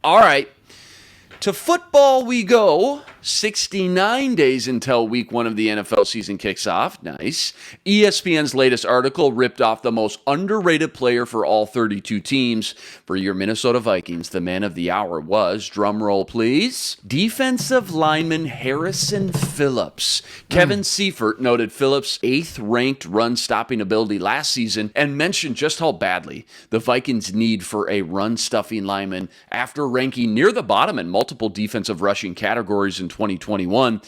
All right. To football we go. 69 days until week 1 of the NFL season kicks off. Nice. ESPN's latest article ripped off the most underrated player for all 32 teams. For your Minnesota Vikings, the man of the hour was, drumroll please, defensive lineman Harrison Phillips. Kevin Seifert noted Phillips' 8th-ranked run-stopping ability last season and mentioned just how badly the Vikings need for a run-stuffing lineman after ranking near the bottom in multiple defensive rushing categories in 2021.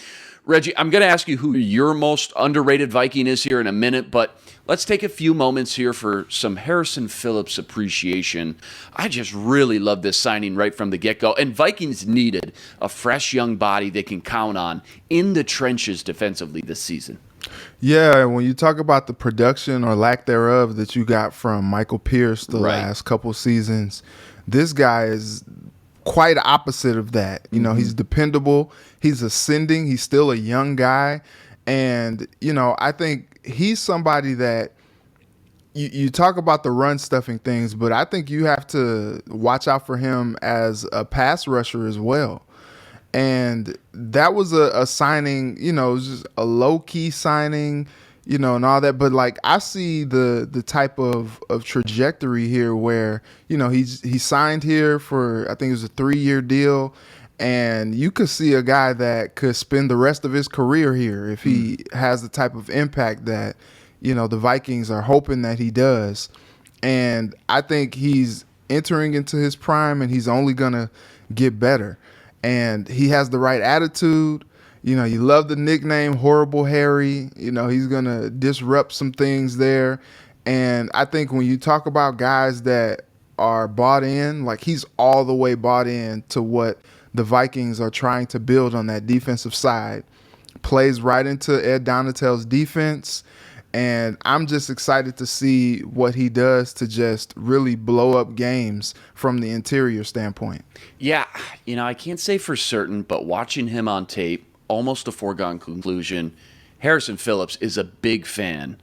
Reggie, I'm going to ask you who your most underrated Viking is here in a minute, but let's take a few moments here for some Harrison Phillips appreciation. I just really love this signing right from the get-go, and Vikings needed a fresh young body they can count on in the trenches defensively this season. Yeah, when you talk about the production or lack thereof that you got from Michael Pierce the last couple seasons, this guy is quite opposite of that. You know, he's dependable. He's ascending. He's still a young guy. And, you know, I think he's somebody that you talk about the run stuffing things, but I think you have to watch out for him as a pass rusher as well. And that was a signing, you know, it was just a low-key signing, you know, and all that. But, like, I see the type of trajectory here where, you know, he signed here for, I think it was a 3-year deal. And you could see a guy that could spend the rest of his career here if he has the type of impact that, you know, the Vikings are hoping that he does. And I think he's entering into his prime, and he's only going to get better. And he has the right attitude. You know, you love the nickname Horrible Harry. You know, he's going to disrupt some things there. And I think when you talk about guys that are bought in, like he's all the way bought in to what the Vikings are trying to build on that defensive side. Plays right into Ed Donatell's defense. And I'm just excited to see what he does to just really blow up games from the interior standpoint. Yeah, you know, I can't say for certain, but watching him on tape, almost a foregone conclusion, Harrison Phillips is a big fan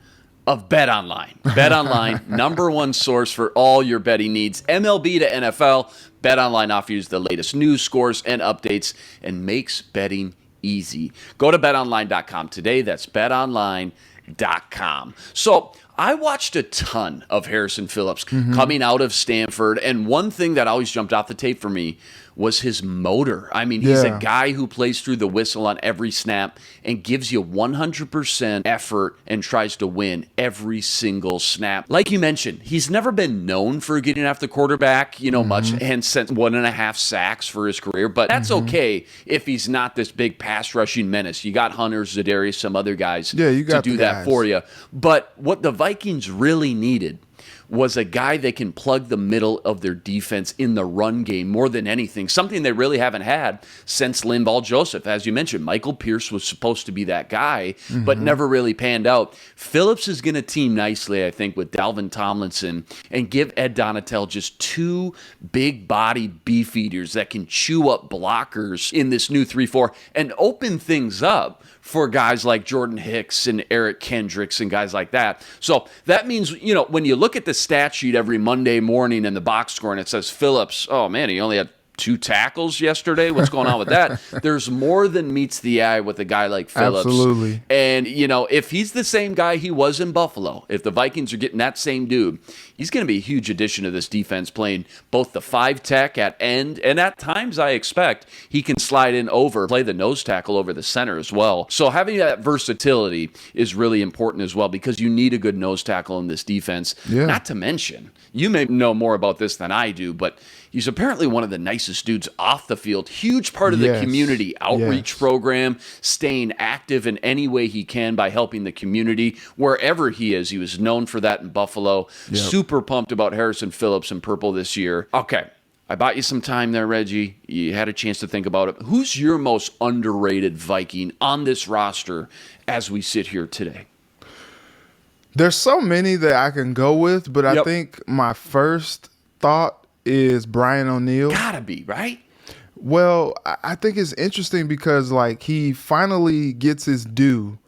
of BetOnline. BetOnline, number one source for all your betting needs. MLB to NFL, BetOnline offers the latest news, scores, and updates and makes betting easy. Go to betonline.com today. That's betonline.com. So I watched a ton of Harrison Phillips coming out of Stanford, and one thing that always jumped off the tape for me was his motor. I mean, he's a guy who plays through the whistle on every snap and gives you 100% effort and tries to win every single snap. Like you mentioned, he's never been known for getting after the quarterback, you know, much, and sent 1.5 sacks for his career, but that's okay if he's not this big pass rushing menace. You got Hunter, za'darius, some other guys you got to do that for you. But what the Vikings really needed was a guy that can plug the middle of their defense in the run game more than anything, something they really haven't had since Linval Joseph. As you mentioned, Michael Pierce was supposed to be that guy, but never really panned out. Phillips is going to team nicely, I think, with Dalvin Tomlinson and give Ed Donatell just 2 big-bodied beef eaters that can chew up blockers in this new 3-4 and open things up for guys like Jordan Hicks and Eric Kendricks and guys like that. So that means, you know, when you look at the stat sheet every Monday morning in the box score and it says Phillips, oh man, he only had 2 tackles yesterday. What's going on with that? There's more than meets the eye with a guy like Phillips. Absolutely. And, you know, if he's the same guy he was in Buffalo, if the Vikings are getting that same dude, he's going to be a huge addition to this defense, playing both the 5 tech at end, and at times I expect he can slide in over, play the nose tackle over the center as well. So having that versatility is really important as well, because you need a good nose tackle in this defense. Yeah. Not to mention, you may know more about this than I do, but he's apparently one of the nicest dudes off the field. Huge part of the community outreach program, staying active in any way he can by helping the community wherever he is. He was known for that in Buffalo. Super pumped about Harrison Phillips in purple this year. Okay, I bought you some time there, Reggie. You had a chance to think about it. Who's your most underrated Viking on this roster as we sit here today? There's so many that I can go with, but I think my first thought is Brian O'Neill. Gotta be, right? Well, I think it's interesting because, like, he finally gets his due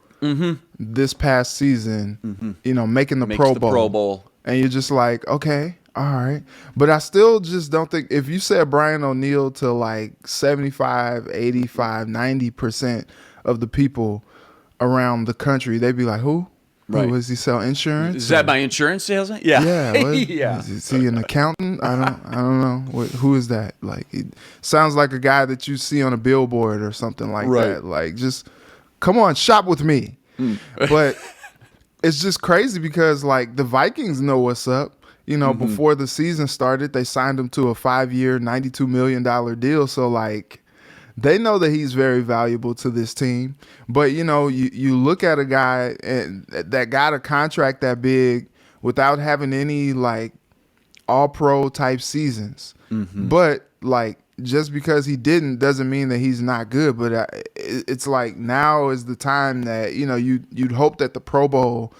this past season, you know, making the Pro Bowl. Pro Bowl. And you're just like, okay, All right. But I still just don't think if you said Brian O'Neill to like 75, 85, 90% of the people around the country, they'd be like, who? Right. Who, does he sell insurance? Is that my insurance salesman? Yeah. Yeah. Yeah. Is he an accountant? I don't know. Who is that? Like, it sounds like a guy that you see on a billboard or something like Right. that. Like, just come on, shop with me. But it's just crazy because like the Vikings know what's up. You know, before the season started, they signed him to a 5-year, $92 million deal. So like, they know that he's very valuable to this team. But, you know, you look at a guy that got a contract that big without having any, like, all-pro type seasons. But, like, just because he didn't doesn't mean that he's not good. But it's like now is the time that, you know, you'd hope that the Pro Bowl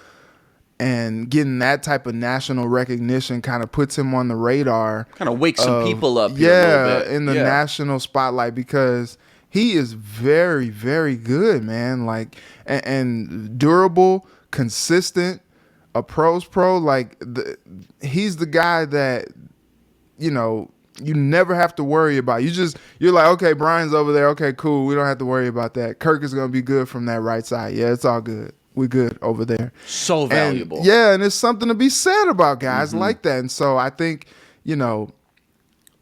and getting that type of national recognition kind of puts him on the radar. Kind of wakes some people up here a little bit. In the national spotlight because he is very, very good, man. Like, and durable, consistent, a pro's pro. Like, he's the guy that, you know, you never have to worry about. You're like, okay, Brian's over there. Okay, cool. We don't have to worry about that. Kirk is going to be good from that right side. Yeah, it's all good. We good over there. So valuable. And, yeah, and there's something to be said about guys like that. And so I think, you know,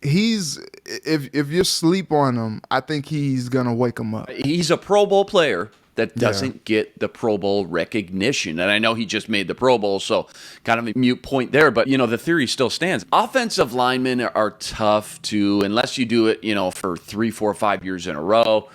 if you sleep on him, I think he's gonna wake him up. He's a Pro Bowl player that doesn't get the Pro Bowl recognition. And I know he just made the Pro Bowl, so kind of a mute point there. But, you know, the theory still stands. Offensive linemen are tough to, unless you do it, you know, for 3, 4, 5 years in a row.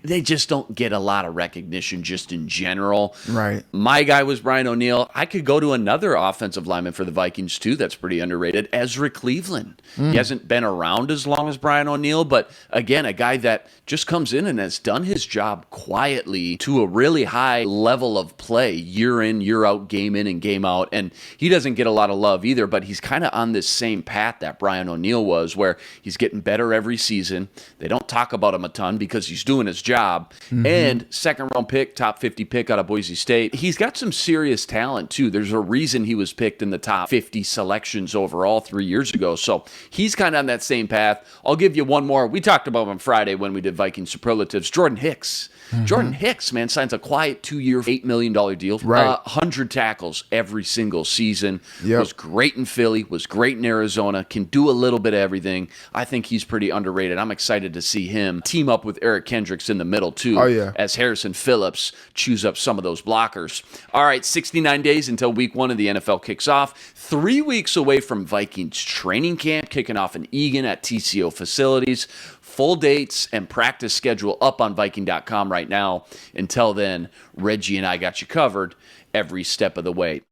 They just don't get a lot of recognition just in general. Right. My guy was Brian O'Neill. I could go to another offensive lineman for the Vikings, too, that's pretty underrated, Ezra Cleveland. He hasn't been around as long as Brian O'Neill, but, again, a guy that just comes in and has done his job quietly to a really high level of play year in, year out, game in and game out. And he doesn't get a lot of love either, but he's kind of on this same path that Brian O'Neill was, where he's getting better every season. They don't talk about him a ton because he's doing his job. And second round pick, top 50 pick out of Boise State. He's got some serious talent too. There's a reason he was picked in the top 50 selections overall 3 years ago. So he's kind of on that same path. I'll give you one more. We talked about him on Friday when we did Viking Superlatives. Jordan Hicks. Jordan Hicks, man, signs a quiet 2-year, $8 million deal. Right. 100 tackles every single season. Yep. Was great in Philly, was great in Arizona, can do a little bit of everything. I think he's pretty underrated. I'm excited to see him team up with Eric Kendricks in the middle, too, as Harrison Phillips chews up some of those blockers. All right, 69 days until week 1 of the NFL kicks off. 3 weeks away from Vikings training camp, kicking off in Eagan at TCO facilities. Full dates and practice schedule up on Viking.com right now. Until then, Reggie and I got you covered every step of the way.